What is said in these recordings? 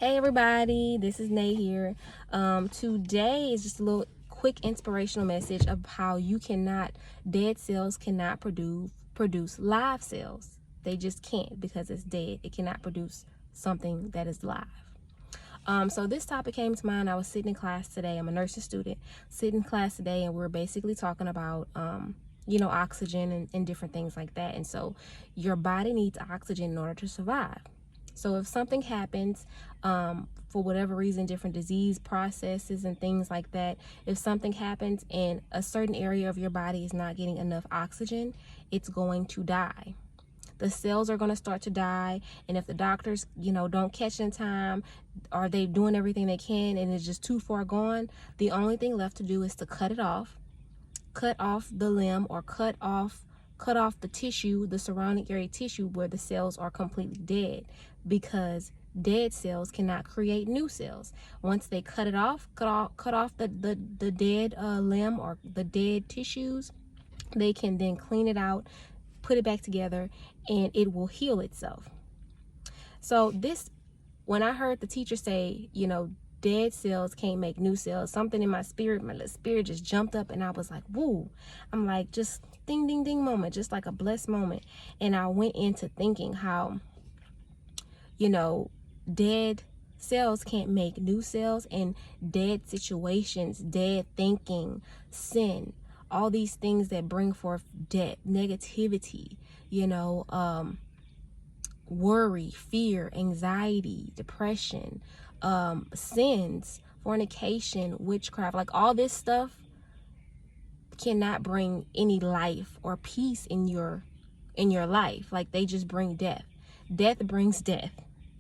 Hey everybody, this is Nay here. Today is just a little quick inspirational message of how dead cells cannot produce live cells. They just can't because it's dead. It cannot produce something that is live. So this topic came to mind. I was sitting in class today. I'm a nursing student, sitting in class today, and we're basically talking about oxygen and different things like that. And so your body needs oxygen in order to survive. So if something happens, for whatever reason, different disease processes and things like that, if something happens and a certain area of your body is not getting enough oxygen, it's going to die. The cells are going to start to die, and if the doctors don't catch in time, or they doing everything they can and it's just too far gone, the only thing left to do is to cut off the limb, or cut off the tissue, the surrounding area tissue where the cells are completely dead, because dead cells cannot create new cells. Once they cut off the dead limb or the dead tissues, they can then clean it out, put it back together, and it will heal itself. So when I heard the teacher say, dead cells can't make new cells, something in my little spirit just jumped up, and I was like, woo. I'm like, just ding, ding, ding moment, just like a blessed moment. And I went into thinking how, dead cells can't make new cells, and dead situations, dead thinking, sin, all these things that bring forth death, negativity, worry, fear, anxiety, depression, sins, fornication, witchcraft, like all this stuff cannot bring any life or peace in your life. Like, they just bring death. Death brings death.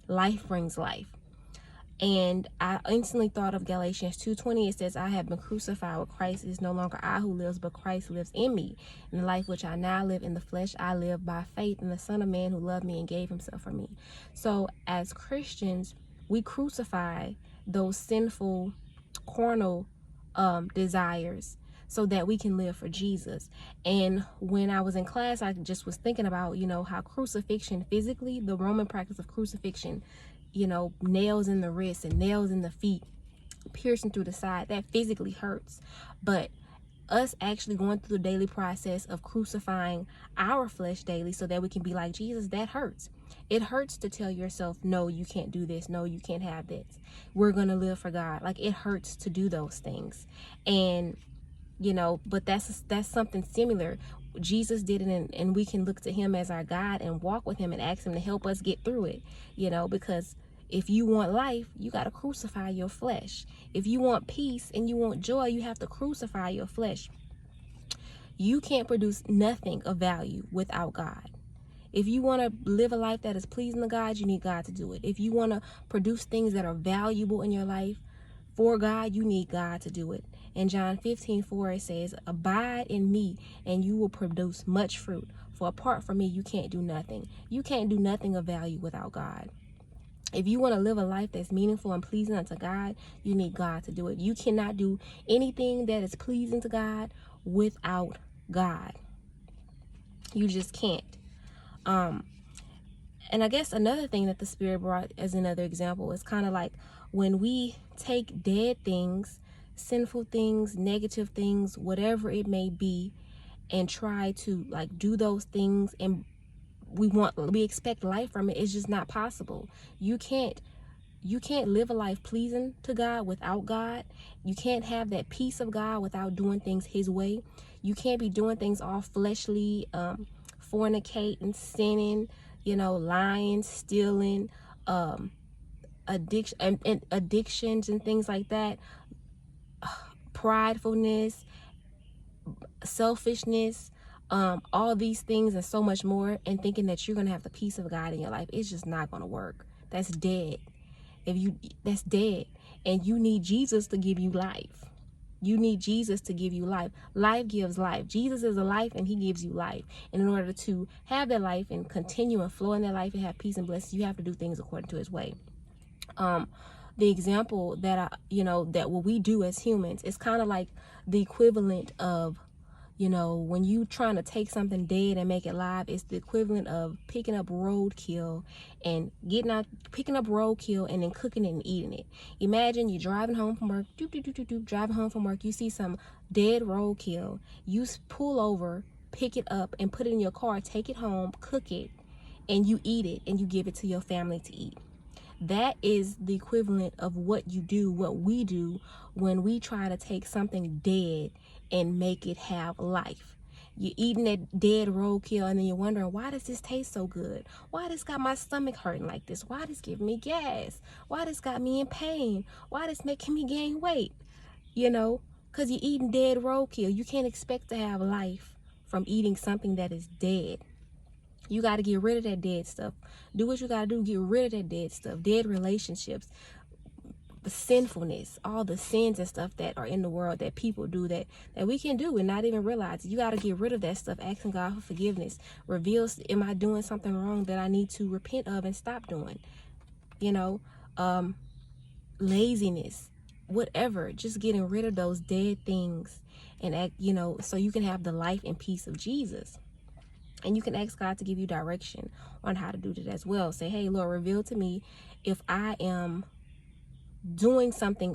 Life brings life. And I instantly thought of Galatians 2:20. It says, I have been crucified with Christ. It is no longer I who lives, but Christ lives in me. In the life which I now live in the flesh, I live by faith in the Son of Man who loved me and gave himself for me. So as Christians, we crucify those sinful, carnal desires so that we can live for Jesus. And when I was in class, I just was thinking about, how crucifixion physically, the Roman practice of crucifixion, nails in the wrists and nails in the feet, piercing through the side, that physically hurts. But us actually going through the daily process of crucifying our flesh daily so that we can be like Jesus, that hurts. It hurts to tell yourself, no, you can't do this. No, you can't have this. We're going to live for God. Like, it hurts to do those things. And, but that's something similar. Jesus did it, and we can look to him as our God and walk with him and ask him to help us get through it, because if you want life, you got to crucify your flesh. If you want peace and you want joy, you have to crucify your flesh. You can't produce nothing of value without God. If you want to live a life that is pleasing to God, you need God to do it. If you want to produce things that are valuable in your life for God, you need God to do it. In John 15:4, it says, abide in me and you will produce much fruit. For apart from me, you can't do nothing. You can't do nothing of value without God. If you want to live a life that's meaningful and pleasing unto God, you need God to do it. You cannot do anything that is pleasing to God without God. You just can't. And I guess another thing that the Spirit brought as another example is kind of like when we take dead things, sinful things, negative things, whatever it may be, and try to like do those things, and we expect life from it. It's just not possible. You can't live a life pleasing to God without God. You can't have that peace of God without doing things his way. You can't be doing things all fleshly, fornicating, sinning, lying, stealing, addictions and things like that, pridefulness, selfishness, all these things and so much more, and thinking that you're gonna have the peace of God in your life. It's just not gonna work. That's dead. That's dead. And you need Jesus to give you life. You need Jesus to give you life. Life gives life. Jesus is a life, and he gives you life. And in order to have that life and continue and flow in that life and have peace and blessings, you have to do things according to his way. The example that that what we do as humans is kind of like the equivalent of You know, when you trying to take something dead and make it live, it's the equivalent of picking up roadkill and picking up roadkill and then cooking it and eating it. Imagine you're driving home from work, driving home from work, you see some dead roadkill. You pull over, pick it up and put it in your car, take it home, cook it, and you eat it and you give it to your family to eat. That is the equivalent of what we do when we try to take something dead and make it have life. You're eating that dead roadkill and then you're wondering, why does this taste so good? Why this got my stomach hurting like this? Why this giving me gas? Why this got me in pain? Why this making me gain weight? You know, because you're eating dead roadkill. You can't expect to have life from eating something that is dead. You got to get rid of that dead stuff. Do what you got to do. Get rid of that dead stuff. Dead relationships, the sinfulness, all the sins and stuff that are in the world that people do that we can do and not even realize. You got to get rid of that stuff. Asking God for forgiveness reveals, am I doing something wrong that I need to repent of and stop doing? You know, laziness, whatever. Just getting rid of those dead things and so you can have the life and peace of Jesus. And you can ask God to give you direction on how to do that as well. Say, hey, Lord, reveal to me if I am doing something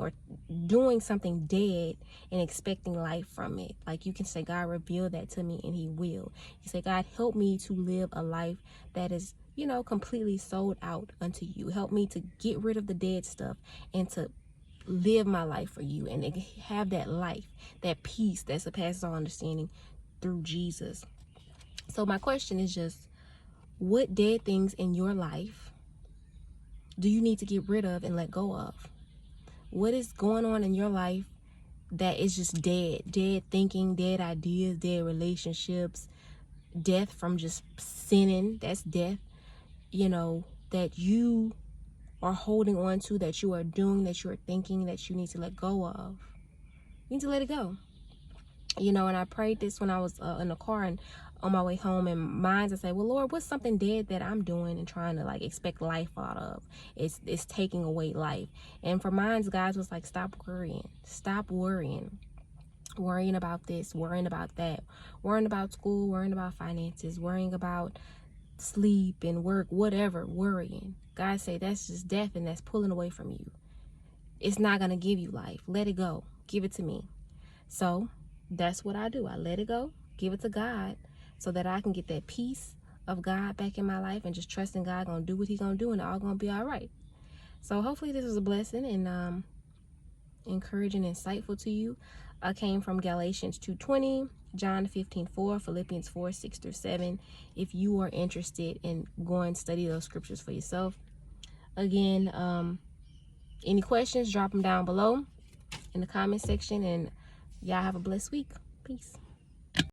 dead and expecting life from it. Like you can say, God, reveal that to me, and he will. You say, God, help me to live a life that is, completely sold out unto you. Help me to get rid of the dead stuff and to live my life for you and have that life, that peace that surpasses all understanding through Jesus. So my question is just, what dead things in your life do you need to get rid of and let go of? What is going on in your life that is just dead? Dead thinking, dead ideas, dead relationships, death from just sinning. That's death, that you are holding on to, that you are doing, that you are thinking, that you need to let go of. You need to let it go. And I prayed this when I was in the car and on my way home, and minds I say, well, Lord, what's something dead that I'm doing and trying to expect life out of? It's taking away life. And for minds, guys, was like, stop worrying about this, worrying about that, worrying about school, worrying about finances, worrying about sleep and work, whatever. Worrying, God say, that's just death, and that's pulling away from you. It's not gonna give you life. Let it go. Give it to me. So that's what I do. I let it go, give it to God, so that I can get that peace of God back in my life and just trusting God gonna do what he's gonna do, and it's all gonna be all right. So hopefully this was a blessing and encouraging, insightful to you. I came from Galatians 2:20, John 15:4, Philippians 4:6-7. If you are interested in going and study those scriptures for yourself. Again, any questions, drop them down below in the comment section, and y'all have a blessed week. Peace.